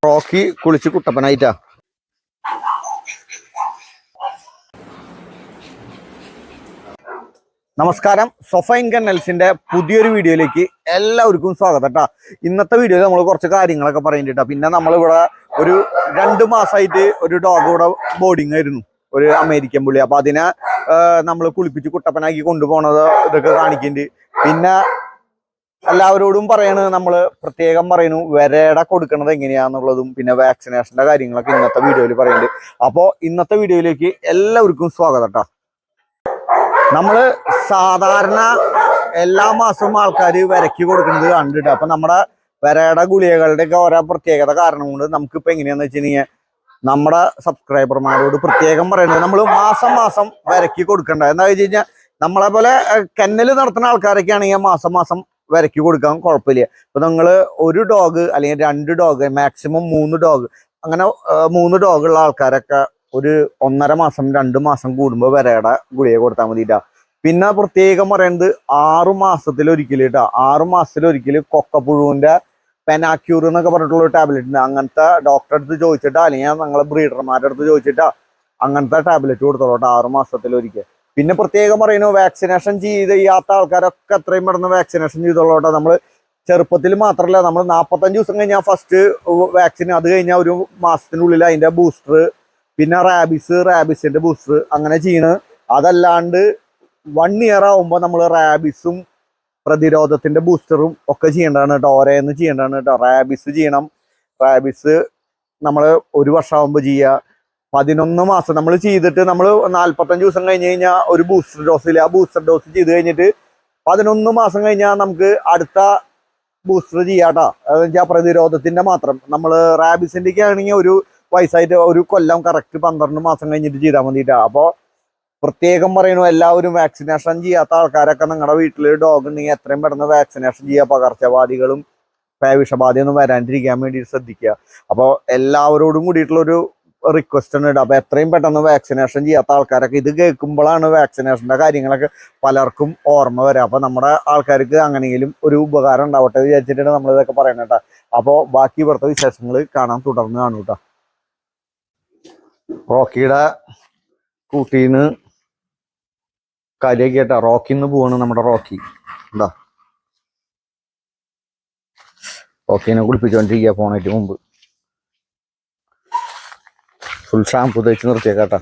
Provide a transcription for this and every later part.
Rocky കുളിച്ച് കുട്ടപ്പനായിട്ടാ. നമസ്കാരം, സൊഫൈൻ കന്നൽസിന്റെ പുതിയൊരു വീഡിയോയിലേക്ക് എല്ലാവർക്കും സ്വാഗതം കേട്ടോ. ഇന്നത്തെ വീഡിയോയിൽ നമ്മൾ കുറച്ച് കാര്യങ്ങളൊക്കെ പറയുന്നുണ്ട്. പിന്നെ നമ്മളിവിടെ ഒരു 2 മാസമായിട്ട് ഒരു ഡോഗ് ഇവിടെ ബോർഡിങ് ആയിരുന്നു, ഒരു അമേരിക്കൻ പുള്ളി. അപ്പൊ അതിനെ നമ്മൾ കുളിപ്പിച്ച് കുട്ടപ്പനാക്കി കൊണ്ടുപോകണത് ഇതൊക്കെ കാണിക്കുന്നുണ്ട്. പിന്നെ എല്ലാവരോടും പറയണത്, നമ്മൾ പ്രത്യേകം പറയുന്നു വിരയുടെ കൊടുക്കണത് എങ്ങനെയാന്നുള്ളതും പിന്നെ വാക്സിനേഷന്റെ കാര്യങ്ങളൊക്കെ ഇന്നത്തെ വീഡിയോയിൽ പറയുന്നുണ്ട്. അപ്പോൾ ഇന്നത്തെ വീഡിയോയിലേക്ക് എല്ലാവർക്കും സ്വാഗതം കേട്ടോ. നമ്മള് സാധാരണ എല്ലാ മാസവും ആൾക്കാർ വിരക്കി കൊടുക്കുന്നത് കണ്ടിട്ട്, അപ്പൊ നമ്മുടെ വിരയുടെ ഗുളികകളുടെ ഒക്കെ ഓരോ പ്രത്യേകത കാരണം കൊണ്ട് നമുക്കിപ്പോ എങ്ങനെയാന്ന് വെച്ചിട്ടുണ്ടെങ്കിൽ നമ്മുടെ സബ്സ്ക്രൈബർമാരോട് പ്രത്യേകം പറയുന്നത്, നമ്മൾ മാസം മാസം വിരക്കി കൊടുക്കണ്ട. എന്താ വെച്ച് കഴിഞ്ഞാൽ നമ്മളെ പോലെ കennൽ നടത്തുന്ന ആൾക്കാരൊക്കെ ആണെങ്കിൽ മാസം മാസം വിരക്കി കൊടുക്കാൻ കുഴപ്പമില്ല. ഇപ്പൊ നിങ്ങൾ ഒരു ഡോഗ് അല്ലെങ്കിൽ 2 ഡോഗ്, മാക്സിമം 3 ഡോഗ്, അങ്ങനെ 3 ഡോഗുള്ള ആൾക്കാരൊക്കെ ഒരു 1.5 മാസം 2 മാസം കൂടുമ്പോൾ വിരയുടെ ഗുളിക കൊടുത്താൽ മതിട്ടാ. പിന്നെ പ്രത്യേകം പറയുന്നത് 6 മാസത്തിലൊരിക്കൽ കേട്ടോ, 6 മാസത്തിലൊരിക്കൽ കൊക്കപ്പുഴുവിന്റെ പെനാക്യൂർ എന്നൊക്കെ പറഞ്ഞിട്ടുള്ള ഒരു ടാബ്ലറ്റ് ഉണ്ട്. അങ്ങനത്തെ ഡോക്ടറെ അടുത്ത് ചോദിച്ചിട്ടാ, അല്ലെങ്കിൽ ഞങ്ങളെ ബ്രീഡർമാരുടെ അടുത്ത് ചോദിച്ചിട്ടാ അങ്ങനത്തെ ടാബ്ലറ്റ് കൊടുത്തോളൂ 6 മാസത്തിലൊരിക്കൽ. പിന്നെ പ്രത്യേകം പറയുന്നു, വാക്സിനേഷൻ ചെയ്യാത്ത ആൾക്കാരൊക്കെ എത്രയും പെട്ടെന്ന് വാക്സിനേഷൻ ചെയ്തോളൂട്ടോ. നമ്മൾ ചെറുപ്പത്തിൽ മാത്രമല്ല, നമ്മൾ 45 ദിവസം കഴിഞ്ഞാൽ ഫസ്റ്റ് വാക്സിൻ, അത് കഴിഞ്ഞാൽ ഒരു മാസത്തിനുള്ളിൽ അതിന്റെ ബൂസ്റ്റർ, പിന്നെ റാബിസിന്റെ ബൂസ്റ്റർ അങ്ങനെ ചെയ്യണ്. അതല്ലാണ്ട് 1 ഇയർ ആവുമ്പോൾ നമ്മൾ റാബിസും പ്രതിരോധത്തിന്റെ ബൂസ്റ്ററും ഒക്കെ ചെയ്യേണ്ടതാണ് കേട്ടോ. ഓരോന്ന് ചെയ്യേണ്ടതാണ് കേട്ടോ. റാബിസ് ചെയ്യണം. റാബിസ് നമ്മൾ 1 വർഷം ആകുമ്പോൾ ചെയ്യുക. 11 മാസം നമ്മൾ ചെയ്തിട്ട് നമ്മൾ 45 ദിവസം കഴിഞ്ഞ് കഴിഞ്ഞാൽ ഒരു ബൂസ്റ്റർ ഡോസിൽ, ആ ബൂസ്റ്റർ ഡോസ് ചെയ്ത് കഴിഞ്ഞിട്ട് 11 മാസം കഴിഞ്ഞാൽ നമുക്ക് അടുത്ത ബൂസ്റ്റർ ചെയ്യാട്ടോ. അതെന്ന് വെച്ചാൽ പ്രതിരോധത്തിന്റെ മാത്രം. നമ്മൾ റാബിസിന്റെ ഒക്കെ ആണെങ്കിൽ ഒരു വയസ്സായിട്ട് ഒരു കൊല്ലം കറക്റ്റ് 12 മാസം കഴിഞ്ഞിട്ട് ചെയ്താൽ മതിട്ടാ. അപ്പോൾ പ്രത്യേകം പറയുന്നു, എല്ലാവരും വാക്സിനേഷൻ ചെയ്യാത്ത ആൾക്കാരൊക്കെ നിങ്ങളുടെ വീട്ടിൽ ഡോഗ് ഉണ്ടെങ്കിൽ എത്രയും പെട്ടെന്ന് വാക്സിനേഷൻ ചെയ്യുക. പകർച്ചവ്യാധികളും പേവിഷബാധയൊന്നും വരാണ്ടിരിക്കാൻ വേണ്ടി ശ്രദ്ധിക്കുക. അപ്പോൾ എല്ലാവരോടും കൂടിയിട്ടുള്ളൊരു റിക്വസ്റ്റ് ഉണ്ട്. അപ്പൊ എത്രയും പെട്ടെന്ന് വാക്സിനേഷൻ ചെയ്യാത്ത ആൾക്കാരൊക്കെ ഇത് കേൾക്കുമ്പോഴാണ് വാക്സിനേഷന്റെ കാര്യങ്ങളൊക്കെ പലർക്കും ഓർമ്മ വരാം. അപ്പൊ നമ്മുടെ ആൾക്കാർക്ക് അങ്ങനെയെങ്കിലും ഒരു ഉപകാരം ഉണ്ടാവട്ടെ വിചാരിച്ചിട്ടാണ് നമ്മൾ ഇതൊക്കെ പറയുന്നത് കേട്ടോ. അപ്പോൾ ബാക്കി ഇവിടുത്തെ വിശേഷങ്ങൾ കാണാൻ തുടർന്ന് കാണൂ കേട്ടോ. റോക്കിയുടെ കൂട്ടീന്ന് കാര്യമൊക്കെ കേട്ടാ. റോക്കിന്ന് പോവാണ് നമ്മുടെ റോക്കി. എന്താ റോക്കിനെ കുളിപ്പിച്ചോണ്ടിരിക്കുക പോണേറ്റ് മുമ്പ്. ഫുൾ ഷാമ്പു തേച്ച് നിർത്തിയേക്കാട്ടാ.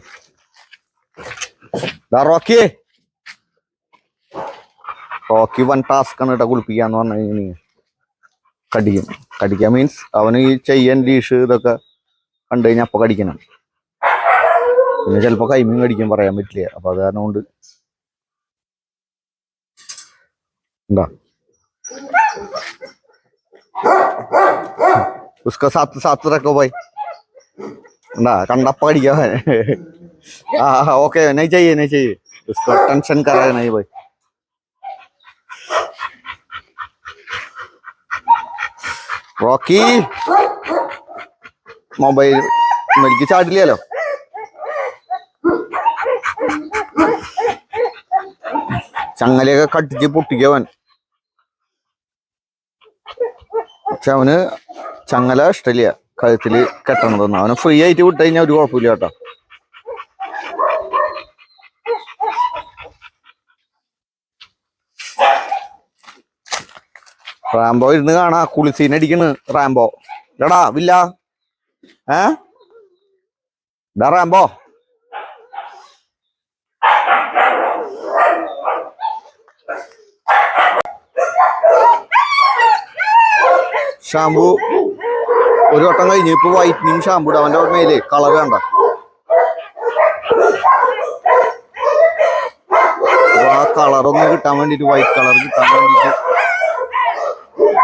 റോക്കി വൺ ടാസ്ക് ആണ് കേട്ടോ കുളിപ്പിക്കാന്ന് പറഞ്ഞു കഴിഞ്ഞാൽ. കടിക്കാൻ മീൻസ് അവന് ഈ ചെയ്യാൻ ലീഷ് ഇതൊക്കെ കണ്ടു കഴിഞ്ഞാൽ അപ്പൊ കടിക്കണം. പിന്നെ ചിലപ്പോ കൈമീൻ കടിക്കാൻ പറയാൻ പറ്റില്ല. അപ്പൊ അത് കാരണം കൊണ്ട് എന്താ उसका साथ रखो भाई ना, कंडप्पा कड़िया है। हाँ ओके, नहीं चाहिए उसको टेंशन कर रहे नहीं भाई. रॉकी मोबाइल मिलकी चाट लिया लो. ചങ്ങലയൊക്കെ കട്ടിച്ച് പൊട്ടിക്കവൻ. പക്ഷെ അവന് ചങ്ങല ഇഷ്ടമില്ല കഴുത്തില് കെട്ടണതൊന്നും. അവന് ഫ്രീ ആയിട്ട് വിട്ട് കഴിഞ്ഞാൽ ഒരു കുഴപ്പമില്ല കേട്ടോ. റാംബോ ഇരുന്ന് കാണാ കുളിസീനടിക്കണ്. റാംബോ എടാ വില്ല ഡാ റാംബോ. ഷാമ്പു ഒരു വട്ടം കഴിഞ്ഞ് ഇപ്പൊ വൈറ്റനിങ് ഷാമ്പു ഇടും. അവന്റെ മേലെ കളർ കണ്ട. ആ കളറൊന്നും കിട്ടാൻ വേണ്ടിട്ട്, വൈറ്റ് കളർ കിട്ടാൻ വേണ്ടിട്ട്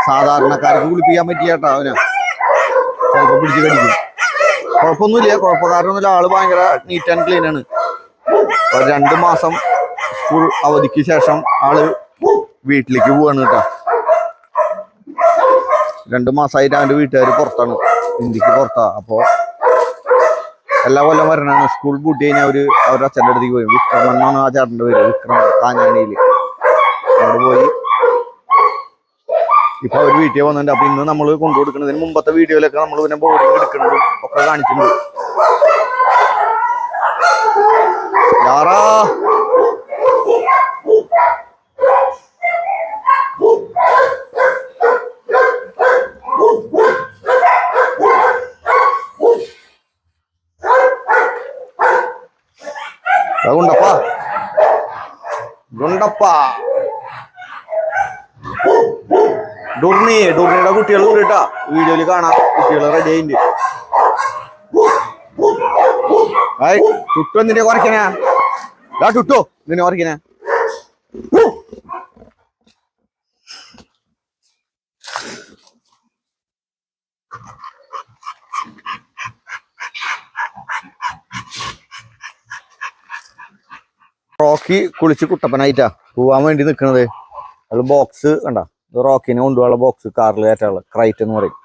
സാധാരണക്കാർക്ക് കുളിപ്പിക്കാൻ പറ്റിയാട്ടോ. അവന് ചിലപ്പോ പിടിച്ച് കടിക്കും. കുഴപ്പമൊന്നുമില്ല, കുഴപ്പക്കാരനൊന്നുമില്ല. ആള് ഭയങ്കര നീറ്റ് ആൻഡ് ക്ലീൻ ആണ്. 2 മാസം സ്കൂൾ അവധിക്ക് ശേഷം ആള് വീട്ടിലേക്ക് പോവാണ് കേട്ടോ. 2 മാസമായിട്ട് അവന്റെ വീട്ടുകാർ പുറത്താണ്, ഇന്ത്യക്ക് പുറത്താ. അപ്പോ എല്ലാ കൊല്ലം വരണാണ്. സ്കൂൾ പൂട്ടി കഴിഞ്ഞാൽ അവരുടെ അച്ഛൻ്റെ അടുത്തേക്ക് പോയി. വിക്രമൻ എന്നാണ് ആ ചേട്ടൻ്റെ പേര്, വിക്രമൻ. കാഞ്ഞാണിയില് അവിടെ പോയി ഇപ്പൊ അവര് വീട്ടിൽ വന്നിട്ടുണ്ട്. അപ്പൊ ഇന്ന് നമ്മൾ കൊണ്ടുകൊടുക്കുന്നതിന് മുമ്പത്തെ വീഡിയോയിലൊക്കെ നമ്മൾ പിന്നെ ബോർഡിങ് എടുക്കുന്നതും ഒക്കെ കാണിച്ചിട്ടുണ്ട്. യാറാ ഗുണ്ടപ്പാ ഗുണ്ടപ്പാ ഡുർണിയുടെ കുട്ടികൾ കൂടിട്ടാ വീഡിയോയില് കാണാം. കുട്ടികൾ റെഡി ആയിട്ടുണ്ട്. ചുട്ടു എന്തിനെ കുറയ്ക്കനാ ചുട്ടോ എന്തിനെ കുറയ്ക്കനാ. റോക്കി കുളിച്ച് കുട്ടപ്പനായിട്ടാ പോവാൻ വേണ്ടി നിക്കണത്. അത് ബോക്സ് കണ്ട, റോക്കിനെ കൊണ്ടുപോകാനുള്ള ബോക്സ് കാറിൽ കയറ്റാനുള്ള ക്രൈറ്റ് എന്ന് പറയും.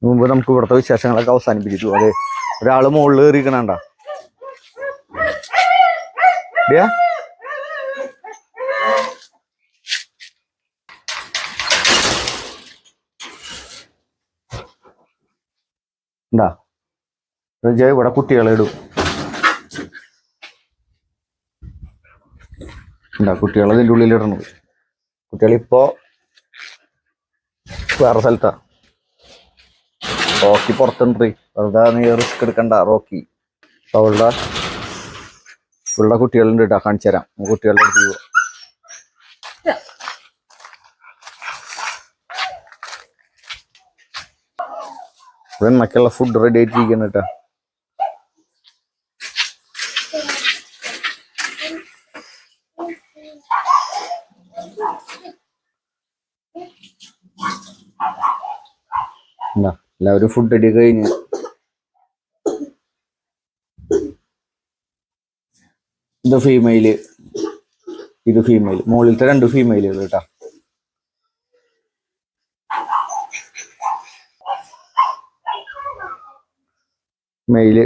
മുമ്പ് നമുക്ക് ഇവിടുത്തെ വിശേഷങ്ങളൊക്കെ അവസാനിപ്പിച്ചു. അതെ, ഒരാള് മുകളിൽ കയറിക്കണണ്ട. എന്താ ഇവിടെ കുട്ടികളെ ഇടും. എന്താ കുട്ടികളെ ഇതിൻ്റെ ഉള്ളിൽ ഇടണത്. കുട്ടികളിപ്പോ വേറെ സ്ഥലത്താ. റോക്കി പുറത്തുണ്ട്. വെറുതെ നീ റിസ്ക് എടുക്കണ്ട റോക്കി. അവളുടെ കുട്ടികളുണ്ട് കേട്ടോ, കാണിച്ചു തരാം. കുട്ടികളുടെ അടുത്ത് പോവാം. എന്നൊക്കെയുള്ള ഫുഡ് റെഡി ആയിട്ടിരിക്കുന്നു കേട്ടോ. എല്ലാവരും ഫുഡ് അടി കഴിഞ്ഞ് ഇത് ഫീമെയില്, ഇത് ഫീമെയിൽ. മുകളിലത്തെ 2 ഫീമെയിലുകൾ കേട്ടാ. മെയില്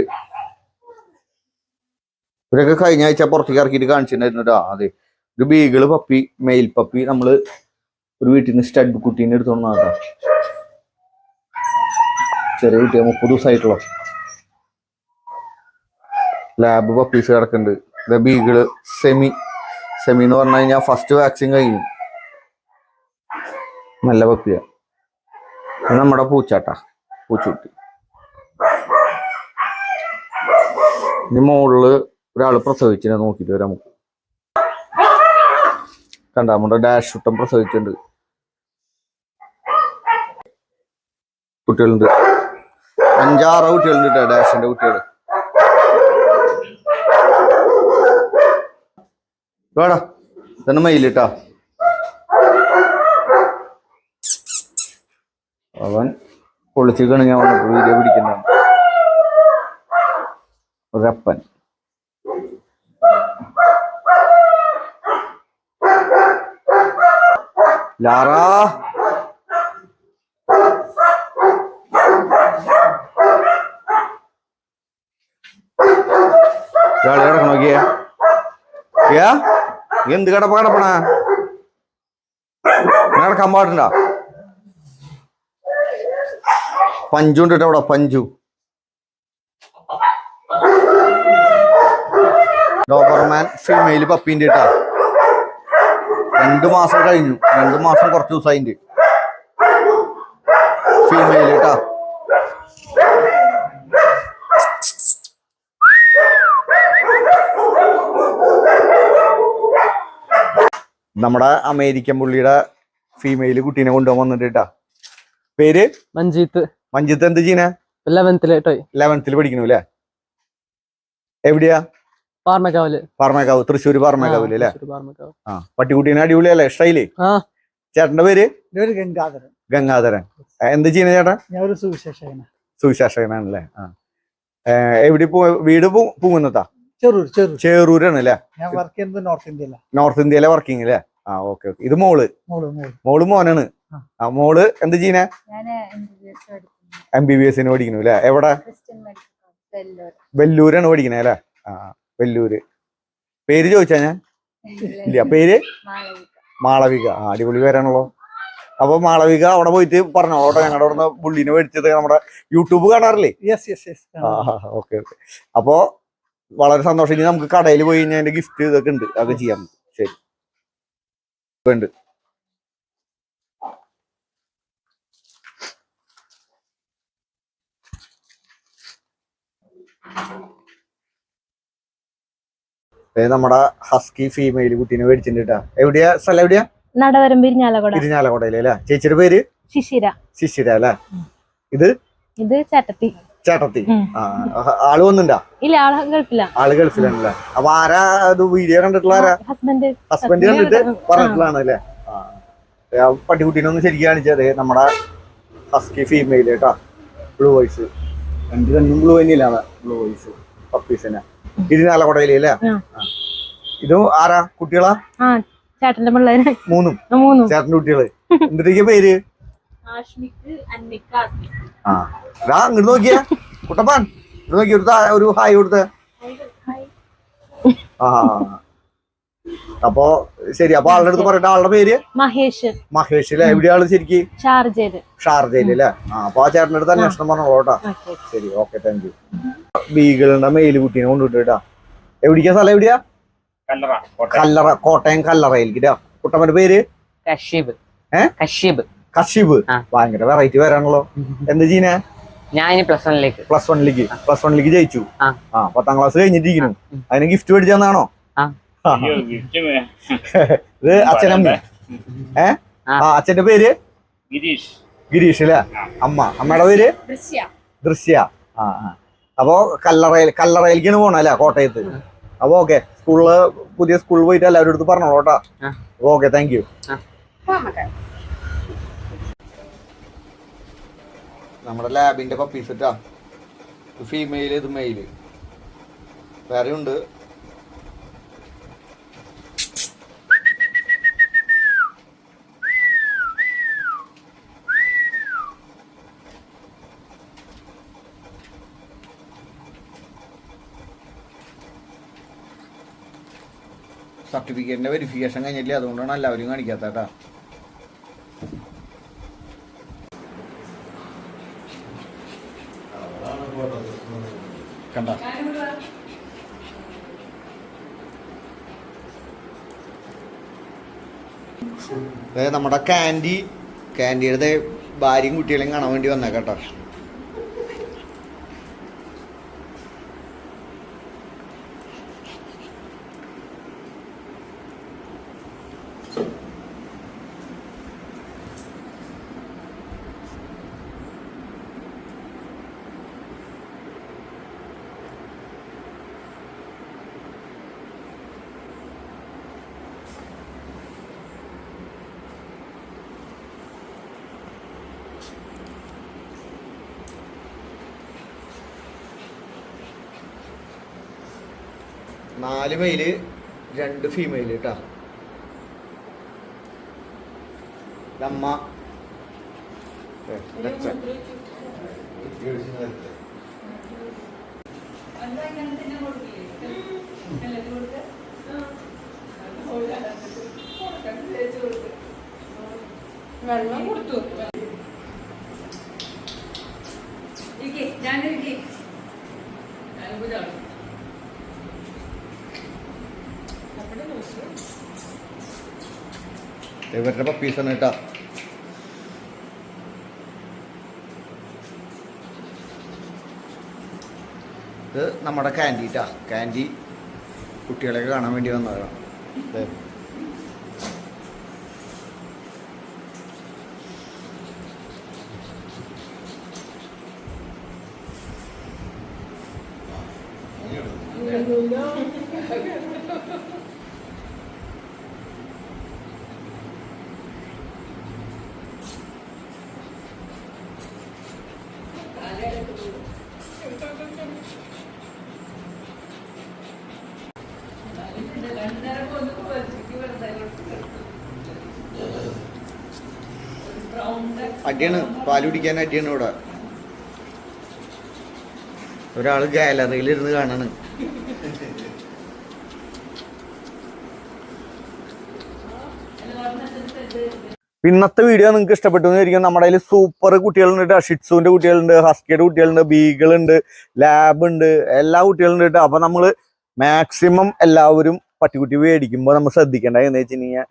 ഇവരൊക്കെ കഴിഞ്ഞ ആഴ്ച പുറത്തേക്ക് ഇറക്കിയിട്ട് കാണിച്ചിട്ടുണ്ടായിരുന്നു കേട്ടോ. അതെ, ഒരു ബീഗിള് പപ്പി, മെയിൽ പപ്പി നമ്മള് ഒരു വീട്ടിൽ നിന്ന് സ്റ്റഡ് കുട്ടീനെ എടുത്തോണ്ട് കേട്ടോ. ചെറിയ കുട്ടിയെ 30 ദിവസമായിട്ടുള്ള ലാബ് പപ്പീസ് കിടക്കുന്നുണ്ട്. ബീഗിള് സെമി എന്ന് പറഞ്ഞു കഴിഞ്ഞാൽ ഫസ്റ്റ് വാക്സിൻ കഴിഞ്ഞു. നല്ല പപ്പിയാ. നമ്മുടെ പൂച്ചാട്ടാ, പൂച്ചുട്ടി. ഇനി മുകളില് ഒരാള് പ്രസവിച്ചിനെ നോക്കിട്ട് വരാം നമുക്ക്. കണ്ട നമ്മുടെ ഡാഷ് കുട്ടൻ പ്രസവിച്ചിട്ടുണ്ട്. കുട്ടികളുണ്ട്, 5-6 കുട്ടികളുണ്ട് കേട്ടോ, ഡാഷിന്റെ കുട്ടികള്. വേടാ തന്നെ മെയിലിട്ടാ. അവൻ പൊളിച്ചിക്കാണ് ഞാൻ വന്നപ്പോ വീഡിയോ പിടിക്കുന്നതാണ്. ഒരപ്പൻ. ലാറാ കിടക്കണ നോക്കിയാ എന്ത് കിടപ്പണ കിടക്കാൻ പാടുണ്ട. പഞ്ചു ഉണ്ട് കേട്ടോ അവിടെ, പഞ്ചു. ഡോബർമാൻ ഫീമെയിൽ പപ്പീൻ്റെ കേട്ടാ. 2 മാസം കഴിഞ്ഞു, 2 മാസം കുറച്ച് ദിവസമായിണ്ട്. ഫീമെയിൽ കേട്ടാ. നമ്മുടെ അമേരിക്കൻ പുള്ളിയുടെ ഫീമെയിൽ കുട്ടീനെ കൊണ്ടുപോകാൻ വന്നിട്ട് കേട്ടാ. പേര് മഞ്ജിത്ത്. എന്ത് ചെയ്യുന്ന? 11th പഠിക്കണു അല്ലേ? എവിടെയാ? പാർമേക്കാവ്, തൃശ്ശൂർ പാർമേക്കാവില് അല്ലേ? ആ, പട്ടിക്കുട്ടീനെ അടിപൊളിയല്ലേ സ്റ്റൈല്? ചേട്ടന്റെ പേര്? ഗംഗാധരൻ. എന്ത് ചെയ്യുന്ന ചേട്ടാ? സുവിശേഷകനാണല്ലേ? ആ, എവിടെ വീട് പൂങ്ങുന്നതാ? ചേറൂരാണ് അല്ലേ? നോർത്ത് ഇന്ത്യയിലെ വർക്കിംഗ് അല്ലേ? ആ, ഓക്കെ. ഇത് മോള് മോനാണ്. ആ, മോള് എന്ത് ചെയ്യുന്നേ? MBBS പഠിക്കണു അല്ലേ? എവിടെ? വെല്ലൂരാണ് പഠിക്കണേ അല്ലേ? ആ, വെല്ലൂര്. പേര് ചോദിച്ചാ ഞാൻ ഇല്ല. പേര് മാളവിക അടിപൊളി പേരാണല്ലോ. അപ്പൊ മാളവിക അവിടെ പോയിട്ട് പറഞ്ഞോളൂ ഞങ്ങളുടെ അവിടെ നിന്ന് പുള്ളിനെ മേടിച്ചത്. നമ്മുടെ യൂട്യൂബ് കാണാറില്ലേ? Okay okay. അപ്പോ വളരെ സന്തോഷം. ഇനി നമുക്ക് കടയിൽ പോയി കഴിഞ്ഞാൽ അതിന്റെ ഗിഫ്റ്റ് ഇതൊക്കെ ഉണ്ട്, അതൊക്കെ ചെയ്യാം. ശരി ഉണ്ട്. നമ്മുടെ ഹസ്കി ഫീമെയിൽ കുട്ടീനെ മേടിച്ചിട്ടാ. എവിടെയാ സ്ഥലം? എവിടെയാ? നടവരം ഇരിഞ്ഞാലക്കുടയില് അല്ലേ? ചേച്ചിയുടെ പേര് ശിശിര അല്ലേ? ഇത് ചേട്ടത്തി. ചേട്ടത്തി. ആള് വന്നിണ്ടാ? ഇല്ല, ആള് ഗൾഫിലാണല്ലേ. അപ്പൊ ആരാ ഇത് വീഡിയോ കണ്ടിട്ടുള്ള? ആരാ? ഹസ്ബൻഡ് കണ്ടിട്ട് പറഞ്ഞിട്ടുള്ളതാണ് അല്ലേ? പട്ടിക്കുട്ടീനൊന്ന് ശരിക്കും കാണിച്ചത് നമ്മുടെ ഹസ്കി ഫീമെയിൽ കേട്ടാ. ബ്ലൂ വോയിസ് രണ്ടും ബ്ലൂ തന്നെയില്ലാണ്. ബ്ലൂ വോയിസ് പപ്പീസിനെ ഇരിഞ്ഞാലക്കുടയില് അല്ലേ? ഇത് ആരാ കുട്ടികളാ? ചേട്ടന്റെ പിള്ളേര് മൂന്നും ചേട്ടന്റെ കുട്ടികള്. എന്തൊക്കെ പേര്? ഇങ്ങോട്ട് നോക്കിയാ കുട്ടപ്പാൻ, ഇങ്ങോട്ട് നോക്കി ഒരു ഹായ് കൊടുത്ത. അപ്പൊ ശരി. അപ്പൊ ആളുടെ അടുത്ത് പറയട്ടെ. ആളുടെ പേര് മഹേഷ് അല്ലേ? എവിടെയാള് ശരിക്ക്? ഷാർജയില് അല്ലേ? അപ്പൊ ആ ചേട്ടന്റെ അടുത്ത് അന്വേഷണം പറഞ്ഞോളൂട്ടാ. ശരി, ഓക്കെ, താങ്ക് യു. ബീഗിളിന്റെ മെയില് കുട്ടീനെ കൊണ്ടുവിട്ടാ. എവിടേക്കാ സ്ഥലം? എവിടെയാ? കല്ലറ, കോട്ടയം കല്ലറയിലേക്ക്. കുട്ടമ്മന്റെ പേര് കശീബ്. ഭയങ്കര വെറൈറ്റി പേരാണല്ലോ. എന്ത് ചെയ്യുന്നേ? ഞാൻ പ്ലസ് വണ്ണിലേക്ക് ജയിച്ചു. 10ാം ക്ലാസ് കഴിഞ്ഞിട്ടിരിക്കുന്നു. അതിന് ഗിഫ്റ്റ് മേടിച്ചാന്നാണോ? ഇത് അച്ഛനമ്മ. അച്ഛന്റെ പേര് ഗിരീഷ് അല്ലേ? അമ്മയുടെ പേര് ദൃശ്യ. അപ്പൊ കല്ലറയിലേക്കാണ് പോണ അല്ലേ? കോട്ടയത്ത്. അപ്പൊ ഓക്കെ. പുതിയ സ്കൂളിൽ പോയിട്ട് എല്ലാവരും അടുത്ത് പറഞ്ഞോളൂ കേട്ടാ. Okay, thank you. നമ്മുടെ ലാബിന്റെ പപ്പീസ് ഇട്ടാ. ഫീമെയില്, ഇത് മെയില്. വേറെ ഉണ്ട്. സർട്ടിഫിക്കറ്റിന്റെ വെരിഫിക്കേഷൻ കഴിഞ്ഞില്ലേ, അതുകൊണ്ടാണ് എല്ലാവരും കാണിക്കാത്ത. കണ്ട നമ്മുടെ കാൻഡിയുടെ ഭാര്യയും കുട്ടികളെയും കാണാൻ വേണ്ടി വന്നേക്കട്ടോ. നാല് മെയില് 2 ഫീമെയില് കേട്ടാ. അമ്മ വെള്ളം കൊടുത്തു. ഇവരുടെ പപ്പീസാണ് കേട്ടാ. ഇത് നമ്മുടെ കാൻഡിട്ടാ. കാൻഡി കുട്ടികളെയൊക്കെ കാണാൻ വേണ്ടി വന്നതാണ്. അടിയാണ്, പാല് കുടിക്കാൻ അടിയാണ്. ഇവിടെ ഒരാള് ഗാലറിയിൽ ഇരുന്ന് കാണാണ്. ഇന്നത്തെ വീഡിയോ നിങ്ങൾക്ക് ഇഷ്ടപ്പെട്ടു എന്നായിരിക്കും. നമ്മുടെ കയ്യിൽ സൂപ്പർ കുട്ടികളുണ്ട്, ഷിറ്റ്സുവിന്റെ കുട്ടികളുണ്ട്, ഹസ്കിയുടെ കുട്ടികളുണ്ട്, ബീഗിളുണ്ട്, ലാബ് ഉണ്ട്, എല്ലാ കുട്ടികളുണ്ട് കേട്ടോ. അപ്പൊ നമ്മള് മാക്സിമം എല്ലാവരും പട്ടിക്കുട്ടി മേടിക്കുമ്പോൾ നമ്മൾ ശ്രദ്ധിക്കേണ്ടത് എന്ന് വെച്ചിട്ടുണ്ടെങ്കിൽ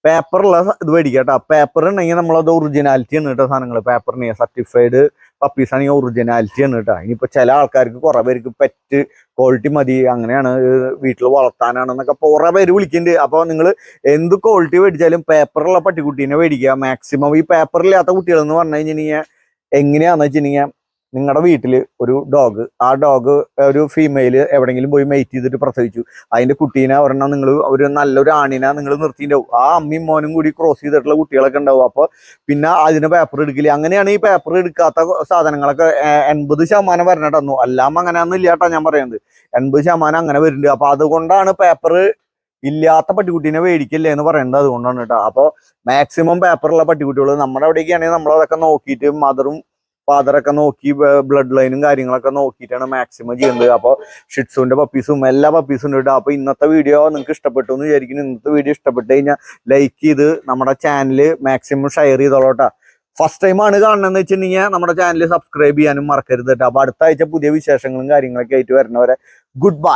പേപ്പറുള്ള ഇത് മേടിക്കുക കേട്ടോ. പേപ്പർ ഉണ്ടെങ്കിൽ നമ്മളത് ഒറിജിനാലിറ്റി ആണ് കേട്ടോ. സാധനങ്ങൾ പേപ്പറിന് സർട്ടിഫൈഡ് പപ്പീസ് ആണെങ്കിൽ ഒറിജിനാലിറ്റി ആണ് കേട്ടോ. ഇനിയിപ്പോ ചില ആൾക്കാർക്ക് കുറെ പേർക്ക് പെറ്റ് ക്വാളിറ്റി മതി, അങ്ങനെയാണ് വീട്ടിൽ വളർത്താനാണെന്നൊക്കെ കുറെ പേര് വിളിക്കുന്നുണ്ട്. അപ്പോൾ നിങ്ങൾ എന്ത് ക്വാളിറ്റി മേടിച്ചാലും പേപ്പറുള്ള പട്ടിക്കുട്ടീനെ മേടിക്കുക മാക്സിമം. ഈ പേപ്പറില്ലാത്ത കുട്ടികൾ എന്ന് പറഞ്ഞു കഴിഞ്ഞിട്ടുണ്ടെങ്കിൽ എങ്ങനെയാണെന്ന് വെച്ചിട്ടുണ്ടെങ്കിൽ നിങ്ങളുടെ വീട്ടിൽ ഒരു ഡോഗ്, ആ ഡോഗ് ഒരു ഫീമെയില് എവിടെയെങ്കിലും പോയി മെയ്റ്റ് ചെയ്തിട്ട് പ്രസവിച്ചു, അതിന്റെ കുട്ടീനെ ഒരെണ്ണം നിങ്ങൾ ഒരു നല്ലൊരു ആണിനെ നിങ്ങൾ നിർത്തിയിട്ടുണ്ടാവും. ആ അമ്മയും മോനും കൂടി ക്രോസ് ചെയ്തിട്ടുള്ള കുട്ടികളൊക്കെ ഉണ്ടാവും. അപ്പോൾ പിന്നെ അതിന് പേപ്പർ എടുക്കില്ല. അങ്ങനെയാണ് ഈ പേപ്പർ എടുക്കാത്ത സാധനങ്ങളൊക്കെ 80% വരണം കേട്ടോ. എല്ലാം അങ്ങനെയൊന്നും ഇല്ല കേട്ടോ ഞാൻ പറയുന്നത്. 80% അങ്ങനെ വരുന്നുണ്ട്. അപ്പൊ അതുകൊണ്ടാണ് പേപ്പർ ഇല്ലാത്ത പട്ടിക്കുട്ടീനെ മേടിക്കില്ലേ എന്ന് പറയുന്നത്. അതുകൊണ്ടാണ് കേട്ടോ. അപ്പോൾ മാക്സിമം പേപ്പറുള്ള പട്ടിക്കുട്ടികൾ നമ്മുടെ അവിടേക്കാണെങ്കിൽ നമ്മളതൊക്കെ നോക്കിയിട്ട് മദറും ഫാദറൊക്കെ നോക്കി ബ്ലഡ് ലൈനും കാര്യങ്ങളൊക്കെ നോക്കിയിട്ടാണ് മാക്സിമം ചെയ്യുന്നത്. അപ്പോൾ ഷിറ്റ്സുവിന്റെ പപ്പീസും എല്ലാ പപ്പീസും ഉണ്ട് കേട്ടോ. അപ്പോൾ ഇന്നത്തെ വീഡിയോ നിങ്ങൾക്ക് ഇഷ്ടപ്പെട്ടു എന്ന് വിചാരിക്കുന്നു. ഇന്നത്തെ വീഡിയോ ഇഷ്ടപ്പെട്ട് കഴിഞ്ഞാൽ ലൈക്ക് ചെയ്ത് നമ്മുടെ ചാനൽ മാക്സിമം ഷെയർ ചെയ്തോളൂട്ടോ. ഫസ്റ്റ് ടൈം ആണ് കാണണമെന്ന് വെച്ചിട്ടുണ്ടെങ്കിൽ നമ്മുടെ ചാനൽ സബ്സ്ക്രൈബ് ചെയ്യാനും മറക്കരുത് കേട്ടോ. അപ്പോൾ അടുത്ത ആഴ്ച പുതിയ വിശേഷങ്ങളും കാര്യങ്ങളൊക്കെ ആയിട്ട് വരുന്നവരെ ഗുഡ് ബൈ.